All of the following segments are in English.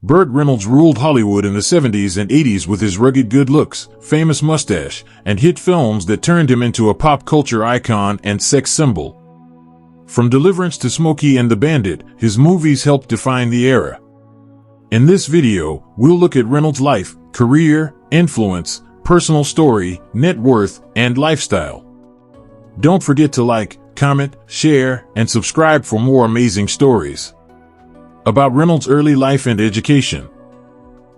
Burt Reynolds ruled Hollywood in the 70s and 80s with his rugged good looks, famous mustache, and hit films that turned him into a pop culture icon and sex symbol. From Deliverance to Smokey and the Bandit, his movies helped define the era. In this video, we'll look at Reynolds' life, career, influence, personal story, net worth, and lifestyle. Don't forget to like, comment, share, and subscribe for more amazing stories. About Reynolds' early life and education.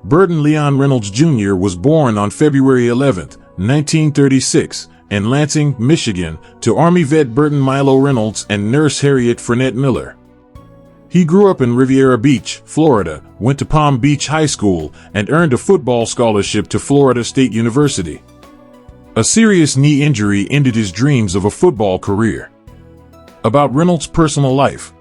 Burton Leon Reynolds Jr. was born on February 11, 1936, in Lansing, Michigan, to Army vet Burton Milo Reynolds and nurse Harriet Frenette Miller. He grew up in Riviera Beach, Florida, went to Palm Beach High School, and earned a football scholarship to Florida State University. A serious knee injury ended his dreams of a football career. About Reynolds' personal life.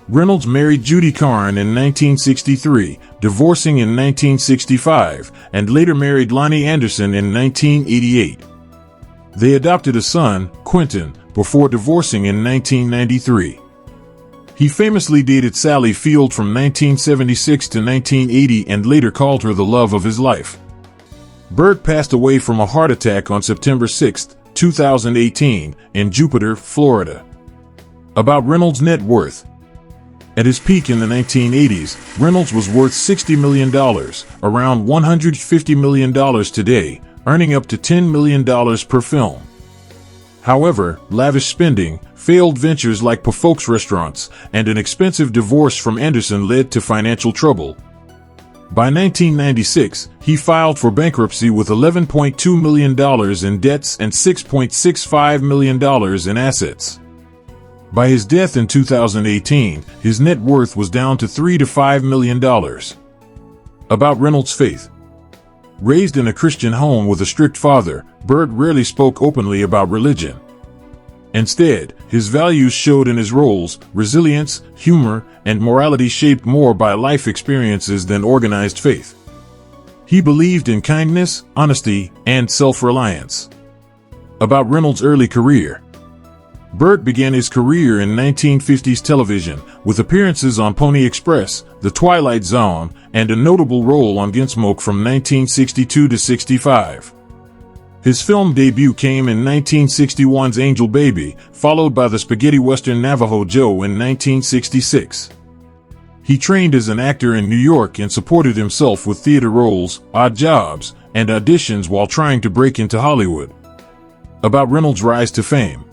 Reynolds married Judy Carn in 1963, divorcing in 1965, and later married Lonnie Anderson in 1988. They adopted a son, Quentin, before divorcing in 1993. He famously dated Sally Field from 1976 to 1980 and later called her the love of his life. Burt passed away from a heart attack on September 6, 2018, in Jupiter, Florida. About Reynolds' net worth. At his peak in the 1980s, Reynolds was worth $60 million, around $150 million today, earning up to $10 million per film. However, lavish spending, failed ventures like Pafolk's Restaurants, and an expensive divorce from Anderson led to financial trouble. By 1996, he filed for bankruptcy with $11.2 million in debts and $6.65 million in assets. By his death in 2018, his net worth was down to $3 to $5 million. About Reynolds' faith. Raised in a Christian home with a strict father, Burt rarely spoke openly about religion. Instead, his values showed in his roles, resilience, humor, and morality shaped more by life experiences than organized faith. He believed in kindness, honesty, and self-reliance. About Reynolds' early career. Burt began his career in 1950s television, with appearances on Pony Express, The Twilight Zone, and a notable role on Gunsmoke from 1962 to 65. His film debut came in 1961's Angel Baby, followed by the spaghetti western Navajo Joe in 1966. He trained as an actor in New York and supported himself with theater roles, odd jobs, and auditions while trying to break into Hollywood. About Reynolds' rise to fame.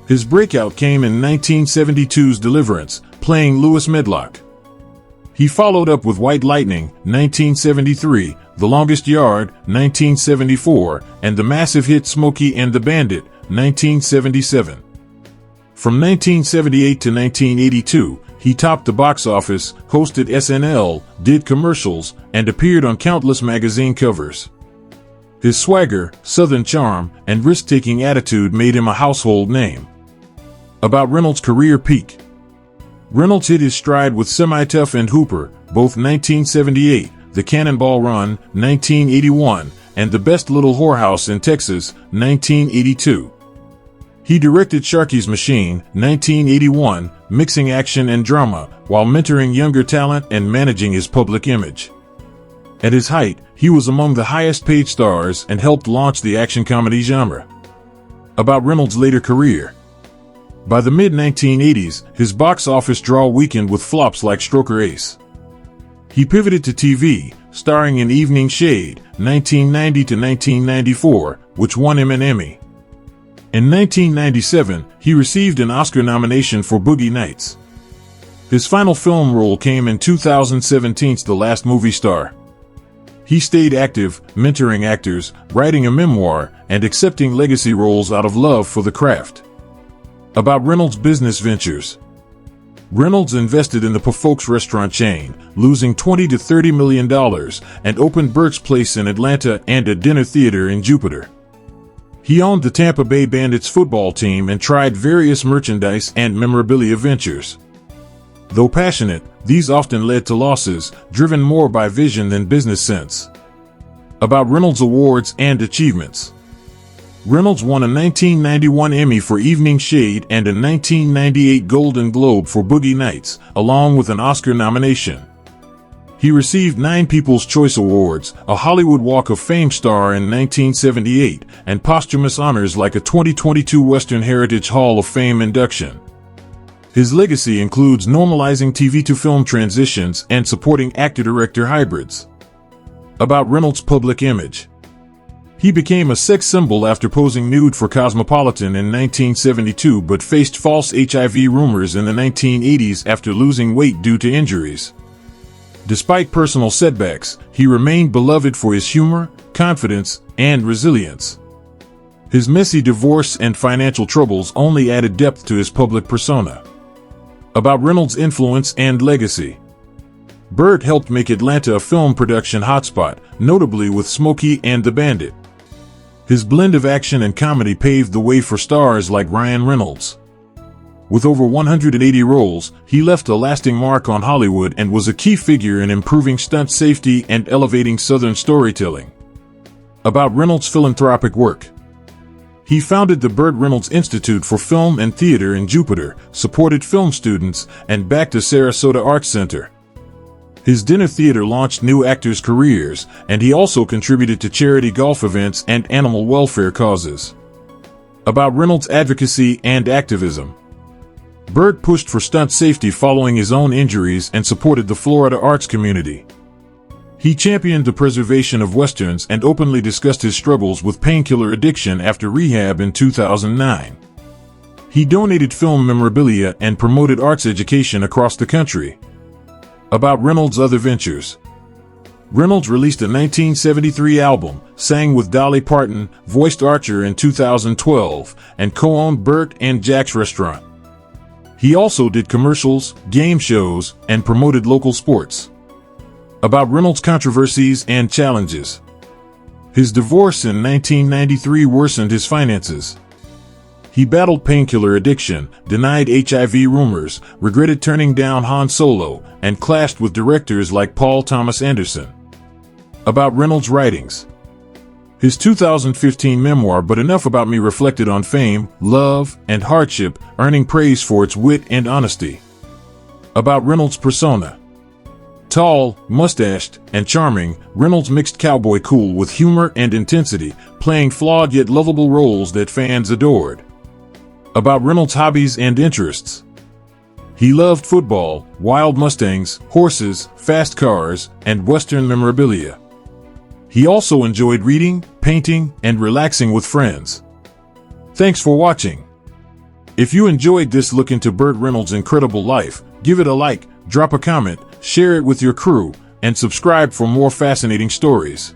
His breakout came in 1972's Deliverance, playing Lewis Medlock. He followed up with White Lightning, 1973, The Longest Yard, 1974, and the massive hit Smokey and the Bandit, 1977. From 1978 to 1982, he topped the box office, hosted SNL, did commercials, and appeared on countless magazine covers. His swagger, southern charm, and risk-taking attitude made him a household name. About Reynolds' career peak. Reynolds hit his stride with Semi-Tough and Hooper, both 1978, The Cannonball Run, 1981, and The Best Little Whorehouse in Texas, 1982. He directed Sharky's Machine, 1981, mixing action and drama, while mentoring younger talent and managing his public image. At his height, he was among the highest-paid stars and helped launch the action comedy genre. About Reynolds' later career. By the mid-1980s, his box office draw weakened with flops like Stroker Ace. He pivoted to TV, starring in Evening Shade, 1990 to 1994, which won him an Emmy. In 1997, he received an Oscar nomination for Boogie Nights. His final film role came in 2017's The Last Movie Star. He stayed active, mentoring actors, writing a memoir, and accepting legacy roles out of love for the craft. About Reynolds' business ventures. Reynolds invested in the Pafolk's restaurant chain, losing $20 to $30 million, and opened Burt's Place in Atlanta and a dinner theater in Jupiter. He owned the Tampa Bay Bandits football team and tried various merchandise and memorabilia ventures. Though passionate, these often led to losses, driven more by vision than business sense. About Reynolds' awards and achievements. Reynolds won a 1991 Emmy for Evening Shade and a 1998 Golden Globe for Boogie Nights, along with an Oscar nomination. He received 9 People's Choice Awards, a Hollywood Walk of Fame star in 1978, and posthumous honors like a 2022 Western Heritage Hall of Fame induction. His legacy includes normalizing TV-to-film transitions and supporting actor-director hybrids. About Reynolds' public image. He became a sex symbol after posing nude for Cosmopolitan in 1972 but faced false HIV rumors in the 1980s after losing weight due to injuries. Despite personal setbacks, he remained beloved for his humor, confidence, and resilience. His messy divorce and financial troubles only added depth to his public persona. About Reynolds' influence and legacy. Burt helped make Atlanta a film production hotspot, notably with Smokey and the Bandit. His blend of action and comedy paved the way for stars like Ryan Reynolds. With over 180 roles, he left a lasting mark on Hollywood and was a key figure in improving stunt safety and elevating Southern storytelling. About Reynolds' philanthropic work. He founded the Burt Reynolds Institute for Film and Theater in Jupiter, supported film students, and backed the Sarasota Arts Center. His dinner theater launched new actors' careers, and he also contributed to charity golf events and animal welfare causes. About Reynolds' advocacy and activism. Burt pushed for stunt safety following his own injuries and supported the Florida arts community. He championed the preservation of Westerns and openly discussed his struggles with painkiller addiction after rehab in 2009. He donated film memorabilia and promoted arts education across the country. About Reynolds' other ventures. Reynolds released a 1973 album, sang with Dolly Parton, voiced Archer in 2012, and co-owned Burt and Jack's Restaurant. He also did commercials, game shows, and promoted local sports. About Reynolds' controversies and challenges. His divorce in 1993 worsened his finances. He battled painkiller addiction, denied HIV rumors, regretted turning down Han Solo, and clashed with directors like Paul Thomas Anderson. About Reynolds' writings. His 2015 memoir But Enough About Me reflected on fame, love, and hardship, earning praise for its wit and honesty. About Reynolds' persona. Tall, mustached, and charming, Reynolds mixed cowboy cool with humor and intensity, playing flawed yet lovable roles that fans adored. About Reynolds' hobbies and interests. He loved football, wild Mustangs, horses, fast cars, and Western memorabilia. He also enjoyed reading, painting, and relaxing with friends. Thanks for watching. If you enjoyed this look into Burt Reynolds' incredible life, give it a like, drop a comment, share it with your crew, and subscribe for more fascinating stories.